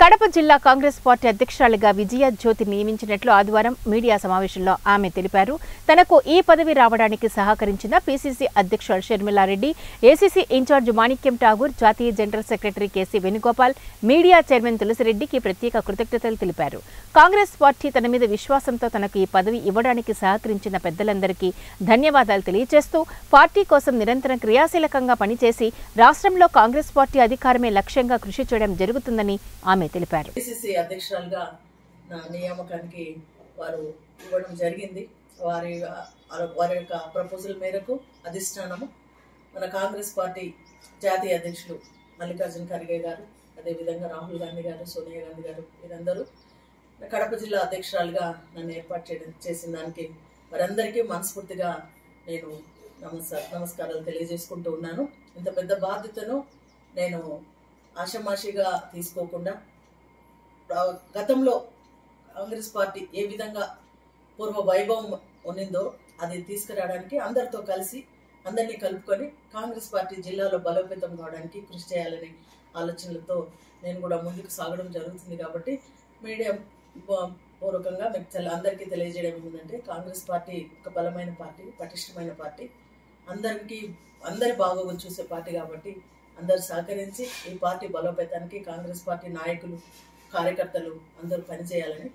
కడప జిల్లా కాంగ్రెస్ పార్టీ అధ్యక్షురాలిగా విజయ జ్యోతి నియమించినట్లు ఆదివారం మీడియా సమావేశంలో ఆమె తెలిపారు. తనకు ఈ పదవి రావడానికి సహకరించిన పీసీసీ అధ్యక్షుడు షర్మిలారెడ్డి, ఏసీసీ ఇన్ఛార్జ్ మాణిక్యం ఠాగూర్, జాతీయ general secretary KC Venugopal, media chairman తులసిరెడ్డికి ప్రత్యేక కృతజ్ఞతలు తెలిపారు. కాంగ్రెస్ పార్టీ తన మీద విశ్వాసంతో తనకు ఈ పదవి ఇవ్వడానికి సహకరించిన పెద్దలందరికీ ధన్యవాదాలు తెలియజేస్తూ పార్టీ కోసం నిరంతరం క్రియాశీలకంగా పనిచేసి రాష్ట్రంలో కాంగ్రెస్ పార్టీ అధికారమే లక్ష్యంగా కృషి చేయడం జరుగుతుందని ఆమె తెలిపారు. పిసిసి అధ్యక్షురాలుగా నా నియామకానికి వారు ఇవ్వడం జరిగింది. వారి యొక్క ప్రపోజల్ మేరకు అధిష్టానము మన కాంగ్రెస్ పార్టీ జాతీయ అధ్యక్షులు మల్లికార్జున ఖర్గే గారు, అదేవిధంగా రాహుల్ గాంధీ గారు, సోనియా గాంధీ గారు, వీరందరూ కడప జిల్లా అధ్యక్షురాలుగా నన్ను ఏర్పాటు చేసిన దానికి వారందరికీ మనస్ఫూర్తిగా నేను నమస్కారాలు తెలియజేసుకుంటూ ఉన్నాను. ఇంత పెద్ద బాధ్యతను నేను ఆషామాషిగా తీసుకోకుండా గతంలో కాంగ్రెస్ పార్టీ ఏ విధంగా పూర్వ వైభవం ఉన్నిందో అది తీసుకురావడానికి అందరితో కలిసి అందరినీ కలుపుకొని కాంగ్రెస్ పార్టీ జిల్లాలో బలోపేతం కావడానికి కృషి చేయాలనే ఆలోచనలతో నేను కూడా ముందుకు సాగడం జరుగుతుంది. కాబట్టి మీడియా పూర్వకంగా మీకు అందరికీ తెలియజేయడం ఏంటంటే కాంగ్రెస్ పార్టీ ఒక బలమైన పార్టీ, పటిష్టమైన పార్టీ, అందరి బాగోగులు చూసే పార్టీ. కాబట్టి అందరూ సహకరించి ఈ పార్టీ బలోపేతానికి కాంగ్రెస్ పార్టీ నాయకులు, కార్యకర్తలు అందరూ పనిచేయాలని